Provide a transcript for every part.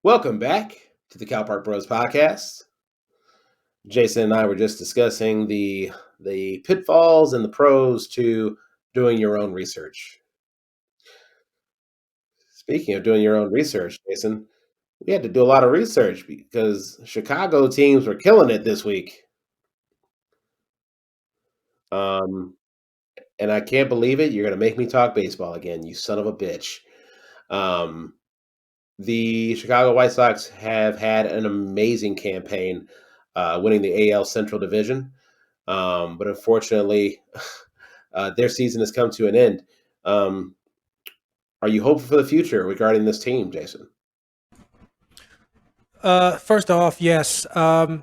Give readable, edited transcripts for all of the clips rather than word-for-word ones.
Welcome back to the Cow Park Bros podcast. Jason and I were just discussing the pitfalls and the pros to doing your own research. Speaking of doing your own research, Jason, we had to do a lot of research because Chicago teams were killing it this week. And I can't believe it. You're going to make me talk baseball again, you son of a bitch. The Chicago White Sox have had an amazing campaign, winning the AL Central Division. But unfortunately, their season has come to an end. Are you hopeful for the future regarding this team, Jason? First off, yes, I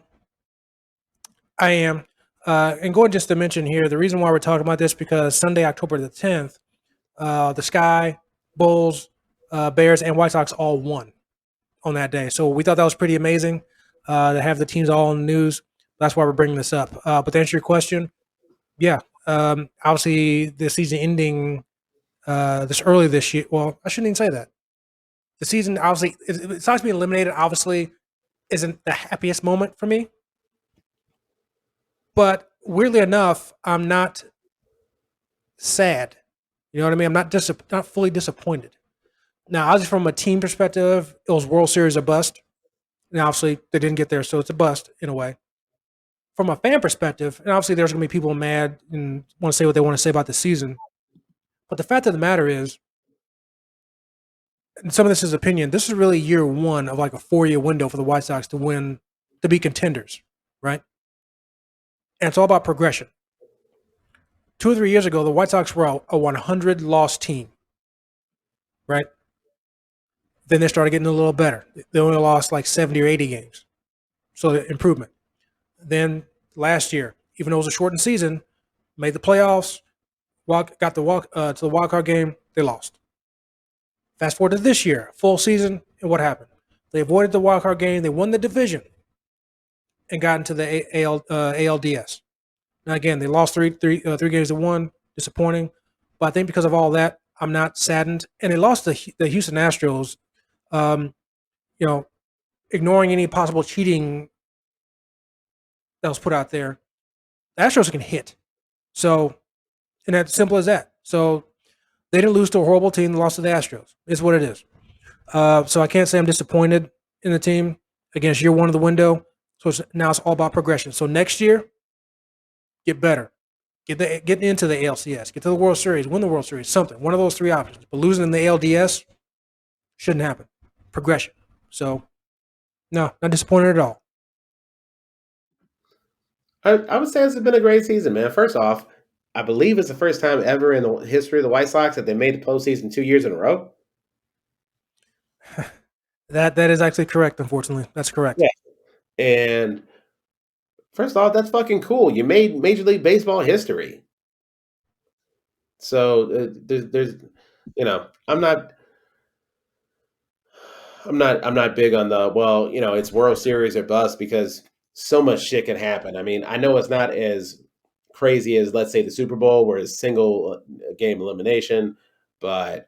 am. And going just to mention here, the reason why we're talking about this because Sunday, October the 10th, the Sky, Bulls, Bears, and White Sox all won on that day. So we thought that was pretty amazing to have the teams all in the news. That's why we're bringing this up. But to answer your question, yeah, obviously the season ending this early this year. Well, I shouldn't even say that. The season, obviously, it Sox being eliminated, obviously, isn't the happiest moment for me. But weirdly enough, I'm not sad. You know what I mean? I'm not fully disappointed. Now, obviously, from a team perspective, it was World Series or bust. Now, obviously, they didn't get there, so it's a bust in a way. From a fan perspective, and obviously, there's going to be people mad and want to say what they want to say about the season. But the fact of the matter is, and some of this is opinion, this is really year one of like a 4-year window for the White Sox to win, to be contenders, right? And it's all about progression. 2 or 3 years ago, the White Sox were a 100 loss team, right? Then they started getting a little better. They only lost like 70 or 80 games. So improvement. Then last year, even though it was a shortened season, made the playoffs, got to the wild card game, they lost. Fast forward to this year, full season, and what happened? They avoided the wild card game, they won the division, and got into the ALDS. Now again, they lost three games to one, disappointing. But I think because of all that, I'm not saddened. And they lost the Houston Astros. Um, you know, ignoring any possible cheating that was put out there, the Astros can hit. So, and that's simple as that. So they didn't lose to a horrible team. They lost to the Astros. It's what it is. So I can't say I'm disappointed in the team. Again, it's year one of the window. So now it's all about progression. So next year, get better. Get into the ALCS. Get to the World Series. Win the World Series. Something. One of those three options. But losing in the ALDS shouldn't happen. Progression. So, no, not disappointed at all. I would say it's been a great season, man. First off, I believe it's the first time ever in the history of the White Sox that they made the postseason 2 years in a row. That is actually correct, unfortunately. That's correct. Yeah. And first off, that's fucking cool. You made Major League Baseball history. So there's, I'm not big on it's World Series or bust because so much shit can happen. I mean, I know it's not as crazy as, let's say, the Super Bowl where it's single game elimination, but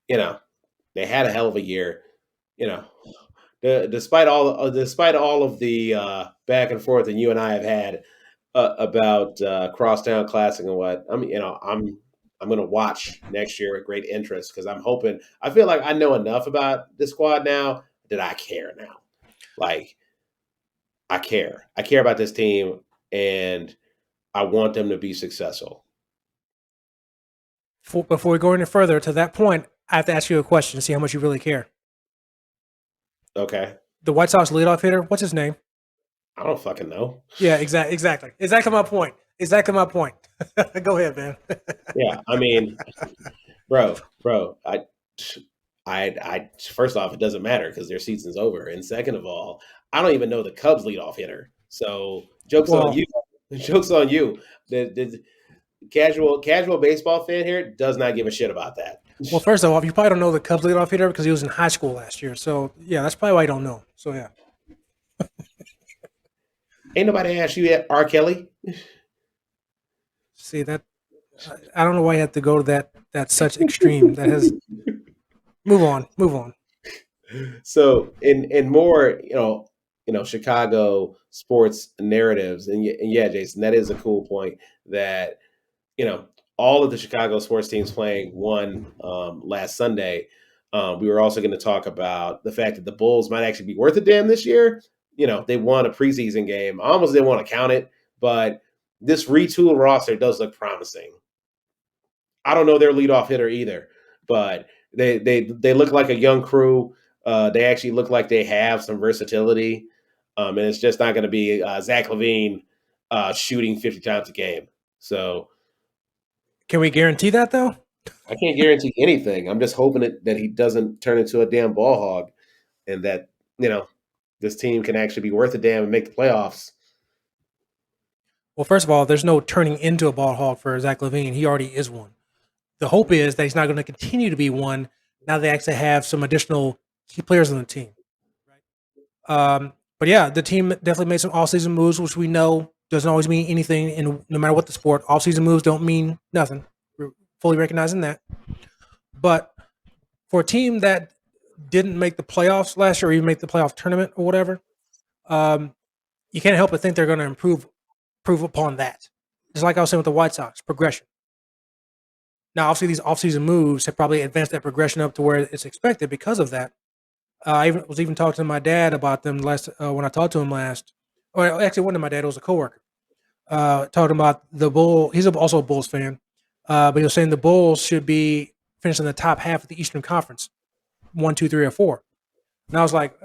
they had a hell of a year. Despite all of the back and forth that you and I have had about Crosstown Classic and what I'm going to watch next year with great interest because I feel like I know enough about the squad now that I care now. Like, I care about this team and I want them to be successful. Before we go any further to that point, I have to ask you a question to see how much you really care. Okay. The White Sox leadoff hitter, what's his name? I don't fucking know. Yeah, exactly. Exactly my point. Go ahead, man. Yeah, I mean, bro, I first off, it doesn't matter because their season's over, and second of all, I don't even know the Cubs leadoff hitter. So jokes on you. Jokes on you. The casual baseball fan here does not give a shit about that. Well, first of all, you probably don't know the Cubs leadoff hitter because he was in high school last year. So yeah, that's probably why you don't know. So yeah. Ain't nobody asked you yet, R. Kelly. See that? I don't know why you have to go to that such extreme. That has. Move on. So in more, Chicago sports narratives, and yeah, Jason, that is a cool point that you know all of the Chicago sports teams playing won last Sunday. We were also going to talk about the fact that the Bulls might actually be worth a damn this year. They won a preseason game. I almost didn't want to count it, but this retool roster does look promising. I don't know their leadoff hitter either, but they look like a young crew. They actually look like they have some versatility, and it's just not going to be Zach Levine shooting 50 times a game. So Can we guarantee that though? I can't guarantee anything. I'm just hoping that he doesn't turn into a damn ball hog, and that you know this team can actually be worth a damn and make the playoffs. Well, first of all, there's no turning into a ball hog for Zach Levine. He already is one. The hope is that he's not going to continue to be one. Now they actually have some additional key players on the team. But yeah, the team definitely made some off-season moves, which we know doesn't always mean anything. And no matter what the sport, off-season moves don't mean nothing. We're fully recognizing that. But for a team that didn't make the playoffs last year, or even make the playoff tournament or whatever, um, you can't help but think they're going to improve upon that. Just like I was saying with the White Sox, progression. Now, obviously, these offseason moves have probably advanced that progression up to where it's expected because of that. I was even talking to my dad about them last when I talked to him last. Or actually, one of my dad was a coworker. Talking about the Bull. He's also a Bulls fan, but he was saying the Bulls should be finishing in the top half of the Eastern Conference, 1, 2, 3, or 4. And I was like,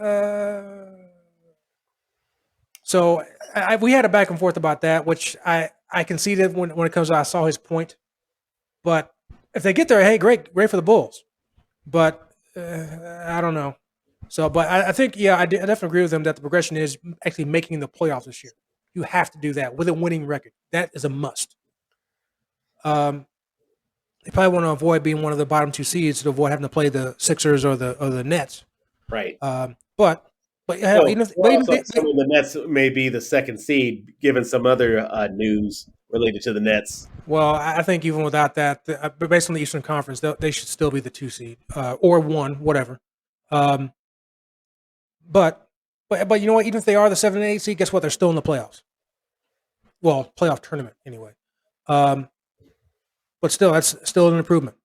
so we had a back and forth about that, which I conceded when it comes to I saw his point. But if they get there, hey, great for the Bulls. But I don't know. So, but I think, yeah, I definitely agree with him that the progression is actually making the playoffs this year. You have to do that with a winning record. That is a must. Um, they probably want to avoid being one of the bottom two seeds to avoid having to play the Sixers or the Nets. Right. But hell, Well, but we're even also assuming the Nets may be the second seed, given some other news related to the Nets. well, I think even without that, but based on the Eastern Conference, they should still be the 2 seed or 1, whatever. Um, but but you know what? Even if they are the 7 and 8 seed, guess what? They're still in the playoffs. Well, playoff tournament anyway. Um, but still, that's still an improvement.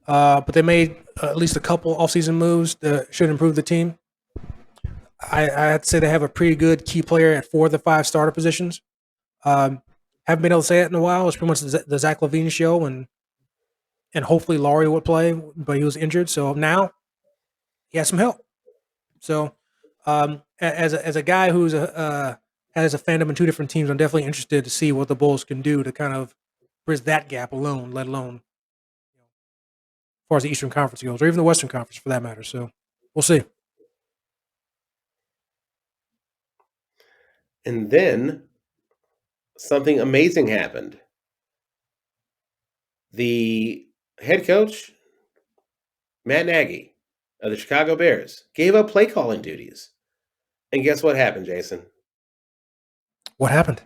But they made at least a couple offseason moves that should improve the team. I'd say they have a pretty good key player at 4 of the 5 starter positions. Haven't been able to say it in a while. It's pretty much the Zach Levine show, and hopefully Laurie would play, but he was injured. So now he has some help. So as a guy who's has a fandom in 2 different teams, I'm definitely interested to see what the Bulls can do to kind of bridge that gap alone, let alone as far as the Eastern Conference goes, or even the Western Conference for that matter. So we'll see. And then something amazing happened. The head coach, Matt Nagy of the Chicago Bears, gave up play calling duties. And guess what happened, Jason? What happened?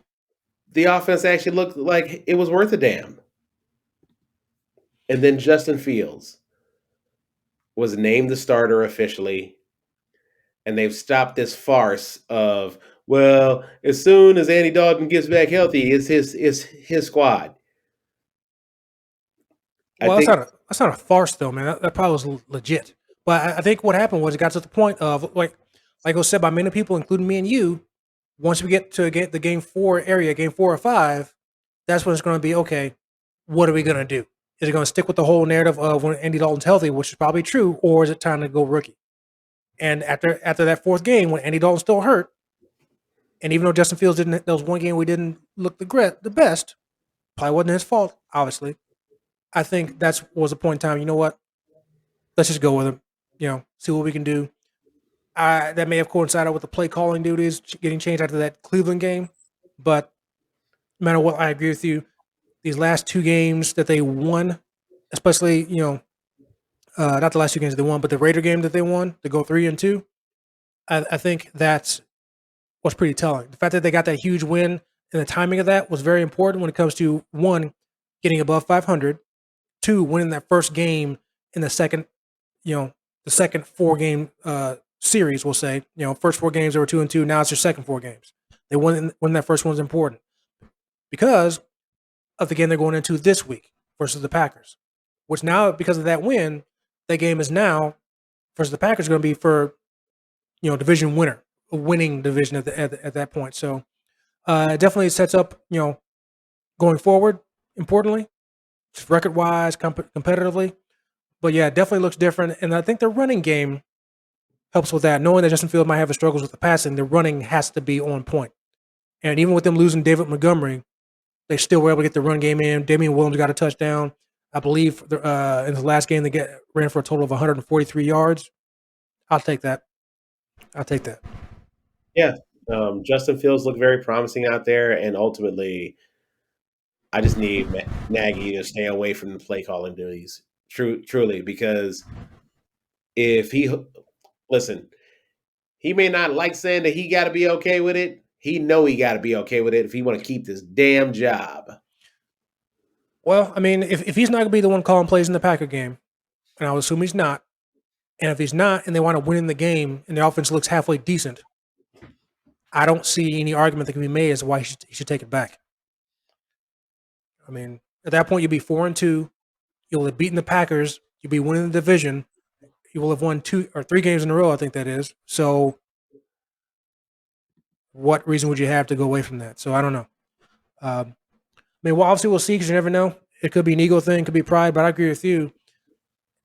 The offense actually looked like it was worth a damn. And then Justin Fields was named the starter officially, and they've stopped this farce of, well, as soon as Andy Dalton gets back healthy, it's his squad. I Well, think that's not a farce though, man. That probably was legit. But I think what happened was it got to the point of like was said by many people, including me and you. Once we get the game 4 area, game 4 or 5, that's when it's going to be okay. What are we going to do? Is it going to stick with the whole narrative of when Andy Dalton's healthy, which is probably true, or is it time to go rookie? And after that 4th game, when Andy Dalton's still hurt, and even though Justin Fields didn't, there was one game we didn't look the best, probably wasn't his fault, obviously. I think that's was a point in time. You know what? Let's just go with him. See what we can do. That may have coincided with the play calling duties getting changed after that Cleveland game, but no matter what, I agree with you. These last 2 games that they won, especially not the last 2 games that they won, but the Raider game that they won to go 3-2. I think that's what's pretty telling. The fact that they got that huge win and the timing of that was very important when it comes to 1, getting above 500, 2, winning that first game in the second, the second 4 game series. We'll say, first 4 games they were 2-2. Now it's their second 4 games. They won that first one's important because of the game they're going into this week versus the Packers. Which now, because of that win, that game is now versus the Packers going to be for division winner, a winning division at that point. So it definitely sets up going forward. Importantly, record wise, competitively, but yeah, it definitely looks different. And I think the running game helps with that. Knowing that Justin Fields might have his struggles with the passing, the running has to be on point. And even with them losing David Montgomery, they still were able to get the run game in. Damian Williams got a touchdown. I believe in the last game they ran for a total of 143 yards. I'll take that. I'll take that. Yeah, Justin Fields looked very promising out there, and ultimately, I just need Nagy to stay away from the play calling duties. Truly, because if he listen, he may not like saying that he got to be okay with it. He know he got to be okay with it if he want to keep this damn job. Well, I mean, if he's not going to be the one calling plays in the Packer game, and I would assume he's not, and if he's not, and they want to win the game, and the offense looks halfway decent, I don't see any argument that can be made as to why he should take it back. I mean, at that point, you'll be 4-2. You'll have beaten the Packers. You'll be winning the division. You will have won 2 or 3 games in a row, I think that is. So, what reason would you have to go away from that? So, I don't know. I mean, well, obviously, we'll see because you never know. It could be an ego thing, it could be pride, but I agree with you.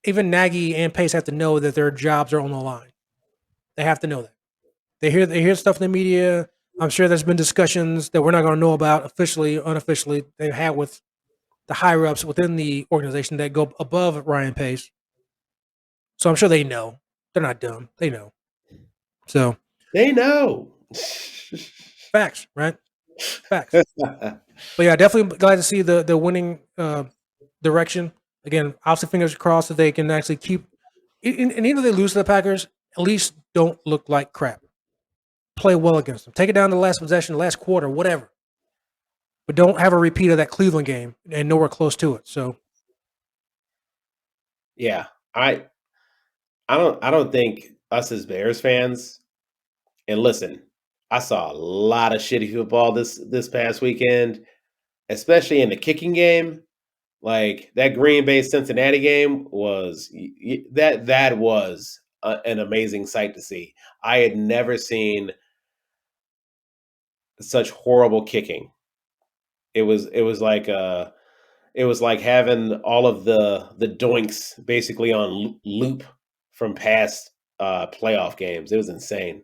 Even Nagy and Pace have to know that their jobs are on the line. They have to know that. They hear stuff in the media. I'm sure there's been discussions that we're not going to know about officially, unofficially. They had with the higher ups within the organization that go above Ryan Pace. So I'm sure they know. They're not dumb. They know. So they know. facts, right? Facts. But yeah, definitely glad to see the winning direction. Again, obviously, fingers crossed that they can actually keep. And even if they lose to the Packers, at least don't look like crap. Play well against them. Take it down to the last possession, the last quarter, whatever. But don't have a repeat of that Cleveland game and nowhere close to it. So, yeah, I don't think us as Bears fans. And listen, I saw a lot of shitty football this past weekend, especially in the kicking game. Like that Green Bay Cincinnati game was that was an amazing sight to see. I had never seen such horrible kicking. It was like having all of the doinks basically on loop from past playoff games. It was insane.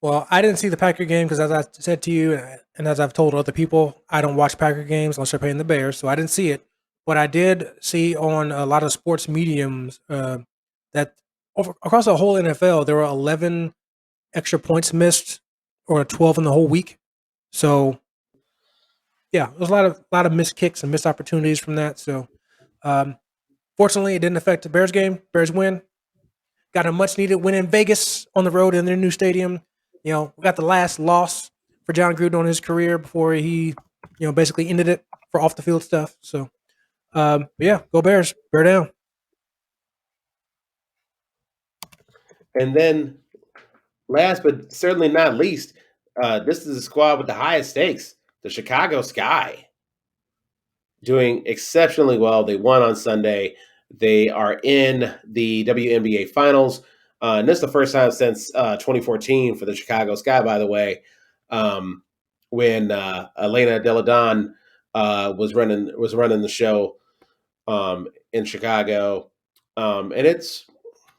well, I didn't see the Packer game because, as I said to you, and as I've told other people, I don't watch Packer games unless they're playing the Bears, so I didn't see it. But I did see on a lot of sports mediums that across the whole NFL, there were 11 extra points missed, or 12 in the whole week. So yeah, there was a lot of missed kicks and missed opportunities from that. So um, fortunately, it didn't affect the Bears game. Bears win. Got a much needed win in Vegas on the road in their new stadium. We got the last loss for John Gruden on his career before he, basically ended it for off the field stuff. So, but yeah, go Bears, bear down. And then last but certainly not least, this is a squad with the highest stakes, the Chicago Sky, doing exceptionally well. They won on Sunday. They are in the WNBA Finals. And this is the first time since 2014 for the Chicago Sky, by the way, when Elena Deladon was running the show in Chicago. And it's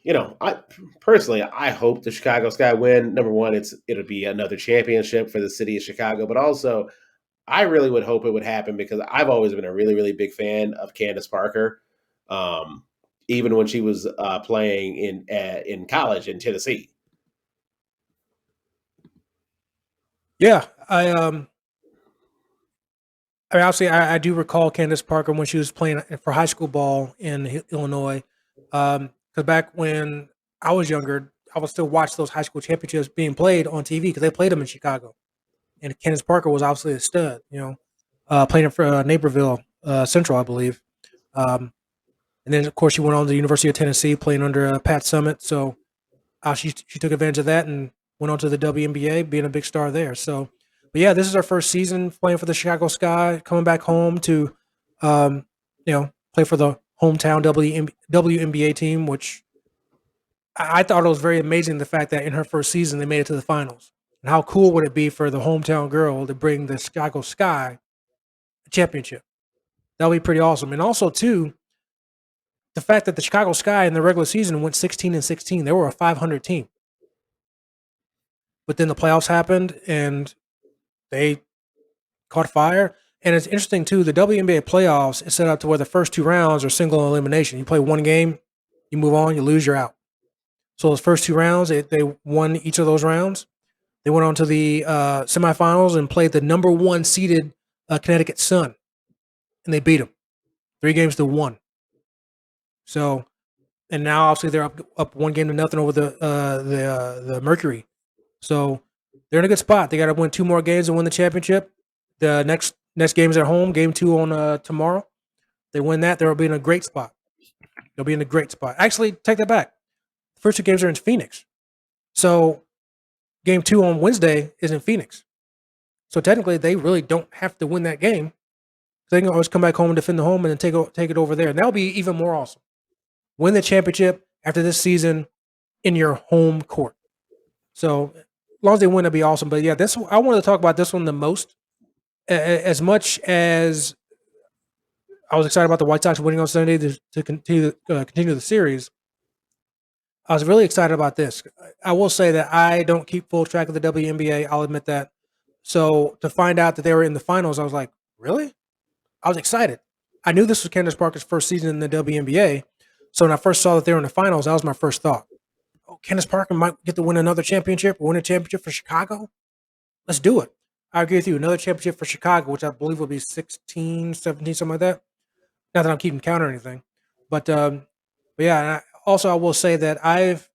I personally, I hope the Chicago Sky win. Number one, it'll be another championship for the city of Chicago, but also I really would hope it would happen because I've always been a really, really big fan of Candace Parker, um, even when she was playing in college in Tennessee. Yeah, I mean, obviously, I do recall Candace Parker when she was playing for high school ball in Illinois. Because back when I was younger, I would still watch those high school championships being played on TV because they played them in Chicago. And Candace Parker was obviously a stud, playing for Naperville Central, I believe. Um, And then, of course, she went on to the University of Tennessee playing under Pat Summitt. So she took advantage of that and went on to the WNBA, being a big star there. So, but yeah, this is our first season playing for the Chicago Sky, coming back home to, um, play for the hometown WNBA team, which I thought it was very amazing the fact that in her first season they made it to the finals. And how cool would it be for the hometown girl to bring the Chicago Sky a championship? That would be pretty awesome. And also, too, the fact that the Chicago Sky in the regular season went 16-16, they were a 500 team. But then the playoffs happened and they caught fire. And it's interesting too. The WNBA playoffs is set up to where the first two rounds are single elimination. You play one game, you move on, you lose, you're out. So those first two rounds, they won each of those rounds. They went on to the semifinals and played the number one seeded Connecticut Sun, and they beat them 3-1. So, and now obviously they're up 1-0 over the Mercury. So they're in a good spot. They got to win 2 more games and win the championship. The next game is at home. Game 2 on tomorrow. They win that, they'll be in a great spot. They'll be in a great spot. Actually, take that back. The first 2 games are in Phoenix. So game 2 on Wednesday is in Phoenix. So technically, they really don't have to win that game. They can always come back home and defend the home and then take it over there. And that'll be even more awesome. Win the championship after this season in your home court. So as long as they win, it'll be awesome. But yeah, I wanted to talk about this one the most. As much as I was excited about the White Sox winning on Sunday to continue the series, I was really excited about this. I will say that I don't keep full track of the WNBA. I'll admit that. So to find out that they were in the finals, I was like, really? I was excited. I knew this was Candace Parker's first season in the WNBA. So when I first saw that they were in the finals, that was my first thought. Oh, Candace Parker might get to win another championship, win a championship for Chicago. Let's do it. I agree with you. Another championship for Chicago, which I believe will be 16, 17, something like that. Not that I'm keeping count or anything. But yeah, and I will say that I've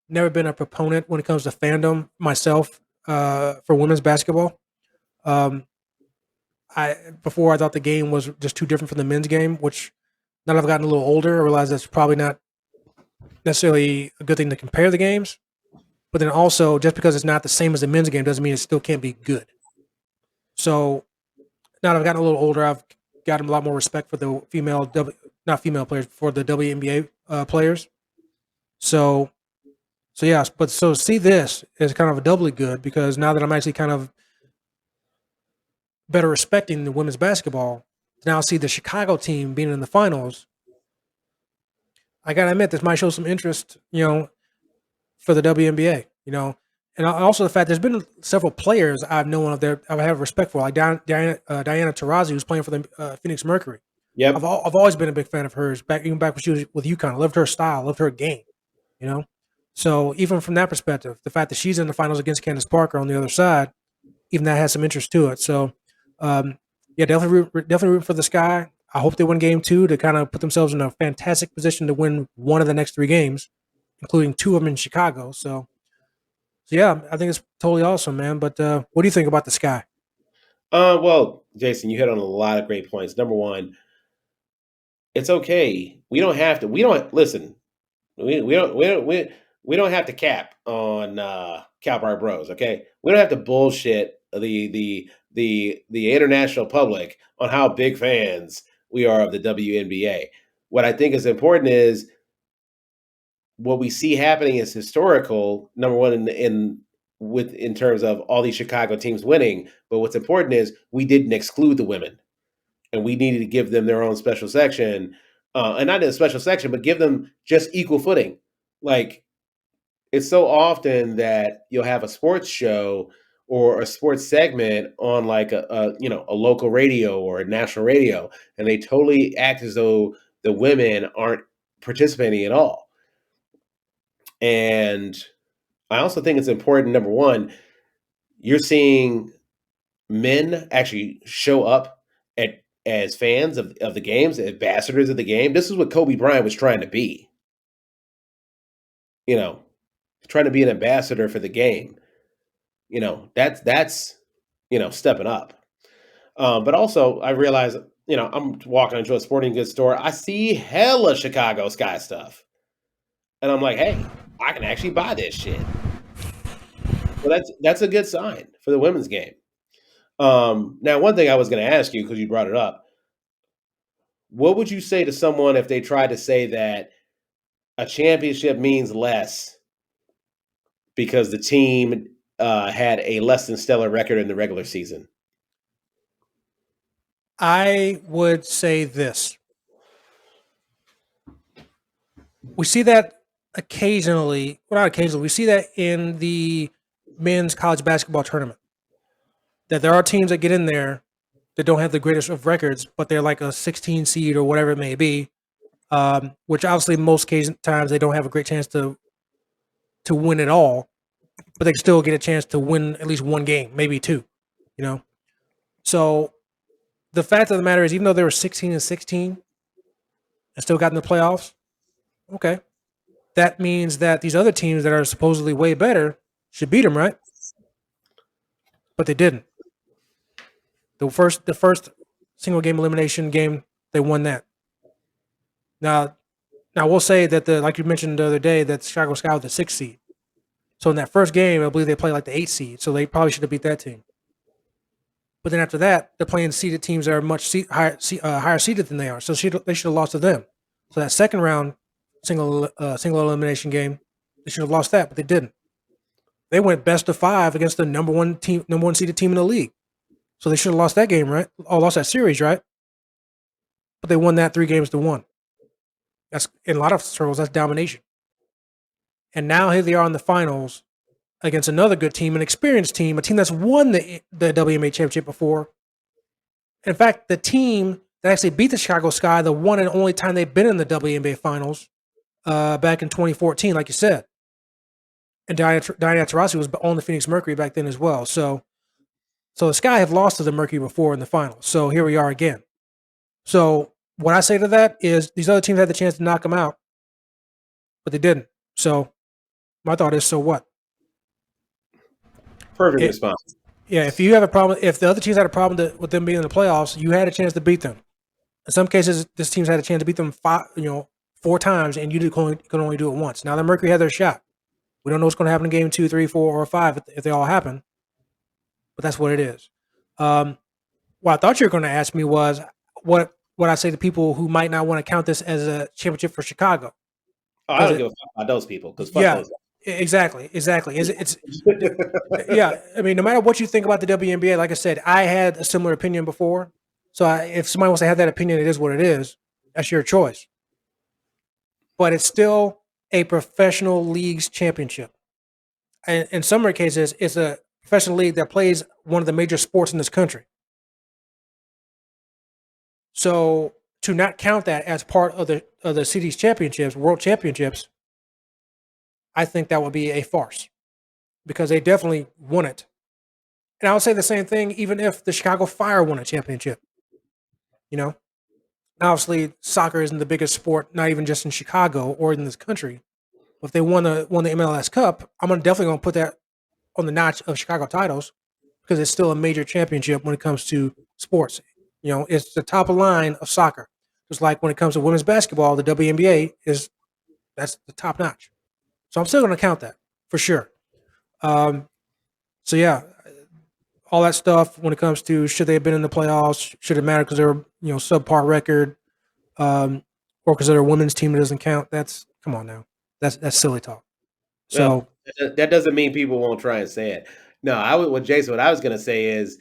never been a proponent when it comes to fandom myself for women's basketball. Um, Before I thought the game was just too different from the men's game, which now that I've gotten a little older, I realize that's probably not necessarily a good thing to compare the games. But then also, just because it's not the same as the men's game doesn't mean it still can't be good. So now that I've gotten a little older, I've gotten a lot more respect for the not female players, for the WNBA players. So, so see this is kind of a doubly good because now that I'm actually kind of better respecting the women's basketball, to now see the Chicago team being in the finals, I gotta admit this might show some interest, for the WNBA, and also the fact there's been several players I've known of there I have respect for, like Diana Taurasi, who's playing for the Phoenix Mercury. I've Yep. always been a big fan of hers, even back when she was with UConn. I loved her style, loved her game, you know. So even from that perspective, the fact that she's in the finals against Candace Parker on the other side, even that has some interest to it. So, um, yeah, definitely root for the Sky. I hope they win game 2 to kind of put themselves in a fantastic position to win one of the next 3 games, including 2 of them in Chicago. So yeah, I think it's totally awesome, man. But what do you think about the Sky? Well, Jason, you hit on a lot of great points. Number one, it's okay. We don't have to. We don't listen. We don't have to cap on Cap Our Bros. Okay, we don't have to bullshit the international public on how big fans we are of the WNBA. What I think is important is what we see happening is historical. Number one, in terms of all these Chicago teams winning, but what's important is we didn't exclude the women, and we needed to give them their own special section, and not in a special section, but give them just equal footing. Like it's so often that you'll have a sports show or a sports segment on like a local radio or a national radio, and they totally act as though the women aren't participating at all. And I also think it's important. Number one, you're seeing men actually show up as fans of the games, ambassadors of the game. This is what Kobe Bryant was trying to be. You know, trying to be an ambassador for the game. That's stepping up. But also, I realize I'm walking into a sporting goods store. I see hella Chicago Sky stuff, and I'm like, hey, I can actually buy this shit. So that's a good sign for the women's game. Now, one thing I was going to ask you because you brought it up, what would you say to someone if they tried to say that a championship means less because the team had a less than stellar record in the regular season? I would say this. We see that occasionally, well, not occasionally, we see that in the men's college basketball tournament. That there are teams that get in there that don't have the greatest of records, but they're like a 16 seed or whatever it may be, which obviously most times they don't have a great chance to win it all, but they still get a chance to win at least one game, maybe two, you know? So the fact of the matter is, even though they were 16 and 16 and still got in the playoffs, okay, that means that these other teams that are supposedly way better should beat them, right? But they didn't. The first single game elimination game, they won that. Now, we'll say that like you mentioned the other day, that Chicago Sky was the 6th seed. So in that first game, I believe they played like the 8th seed. So they probably should have beat that team. But then after that, they're playing seeded teams that are much higher seeded than they are. So they should have lost to them. So that second round single elimination game, they should have lost that, but they didn't. They went best of 5 against the number one seeded team in the league. So they should have lost that game, right? Or lost that series, right? But they won that 3-1. That's in a lot of circles. That's domination. And now here they are in the finals against another good team, an experienced team, a team that's won the WNBA championship before. In fact, the team that actually beat the Chicago Sky, the one and only time they've been in the WNBA finals, back in 2014, like you said. And Diana Taurasi was on the Phoenix Mercury back then as well. So the Sky have lost to the Mercury before in the finals. So here we are again. So what I say to that is these other teams had the chance to knock them out, but they didn't. So my thought is, so what? Perfect response. Yeah, if you have a problem, if the other teams had a problem with them being in the playoffs, you had a chance to beat them. In some cases, this team's had a chance to beat them 4 times, and you can only do it once. Now the Mercury had their shot. We don't know what's going to happen in game 2, 3, 4, or 5 if they all happen, but that's what it is. What I thought you were going to ask me was what I say to people who might not want to count this as a championship for Chicago. Oh, I don't give a fuck about those people because fuck those. Exactly. It's yeah. I mean, no matter what you think about the WNBA, like I said, I had a similar opinion before. So if somebody wants to have that opinion, it is what it is. That's your choice. But it's still a professional league's championship. And in some cases, it's a professional league that plays one of the major sports in this country. So to not count that as part of the city's championships, world championships, I think that would be a farce because they definitely won it. And I would say the same thing even if the Chicago Fire won a championship. Obviously soccer isn't the biggest sport, not even just in Chicago or in this country. But if they won the MLS Cup, I'm definitely going to put that on the notch of Chicago titles because it's still a major championship when it comes to sports. It's the top of line of soccer. Just like when it comes to women's basketball, the WNBA that's the top notch. So I'm still going to count that for sure. So yeah, all that stuff when it comes to should they have been in the playoffs, should it matter because they're subpar record, or because they're a women's team that doesn't count. Come on now, that's silly talk. So that doesn't mean people won't try and say it. No, Jason, what I was going to say is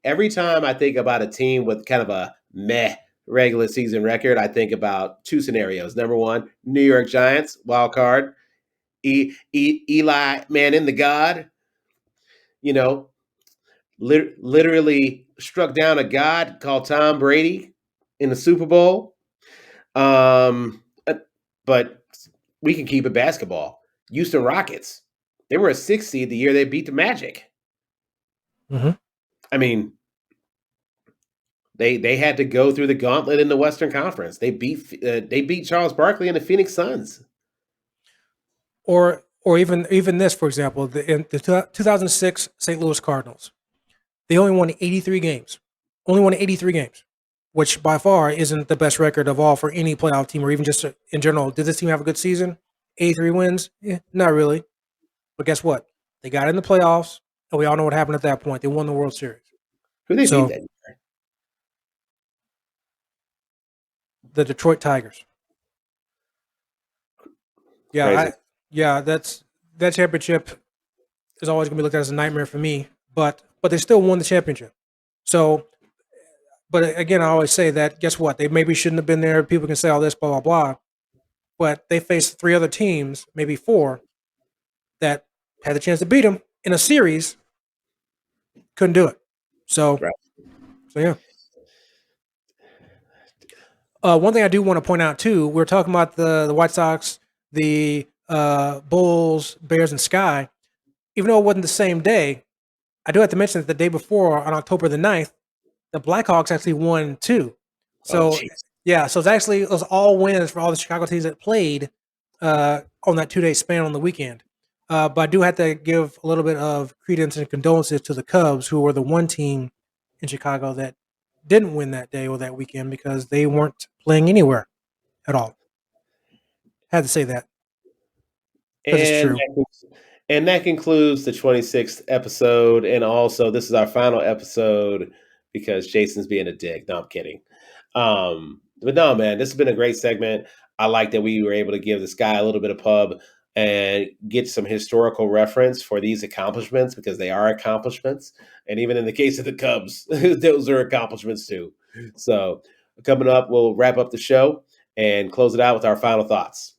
every time I think about a team with kind of a meh regular season record, I think about 2 scenarios. Number one, New York Giants, wild card. Eli Manning, the God, literally struck down a god called Tom Brady in the Super Bowl. But we can keep it basketball. Houston Rockets, they were a 6th seed the year they beat the Magic. Mm-hmm. I mean, they had to go through the gauntlet in the Western Conference. They beat Charles Barkley and the Phoenix Suns. Or even this, for example, in the 2006 St. Louis Cardinals, they only won 83 games. Only won 83 games. which by far isn't the best record of all for any playoff team or even just in general. Did this team have a good season? 83 wins? Not really. But guess what? They got in the playoffs, and we all know what happened at that point. They won the World Series. Who they beat So that year? the Detroit Tigers. Yeah, Crazy. that championship is always going to be looked at as a nightmare for me. But they still won the championship. So, but again, I always say that. Guess what? They maybe shouldn't have been there. People can say all this, blah blah blah. But they faced three other teams, maybe four, that had the chance to beat them in a series, couldn't do it. So, Right. so yeah. One thing I do want to point out too, we're talking about the White Sox, the Bulls, Bears, and Sky. Even though it wasn't the same day, I do have to mention that the day before, on October the 9th, the Blackhawks actually won too. Oh, So jeez. yeah, so it was all wins for all the Chicago teams that played on that 2 day span on the weekend. But I do have to give a little bit of credence and condolences to the Cubs, who were the one team in Chicago that didn't win that day or that weekend because they weren't playing anywhere at all. Had to say that because it's And true. that and that concludes the 26th episode. And also, this is our final episode because Jason's being a dick. No, I'm kidding. But no, man, this has been a great segment. I like that we were able to give this guy a little bit of pub and get some historical reference for these accomplishments because they are accomplishments. And even in the case of the Cubs, those are accomplishments too. So, coming up, we'll wrap up the show and close it out with our final thoughts.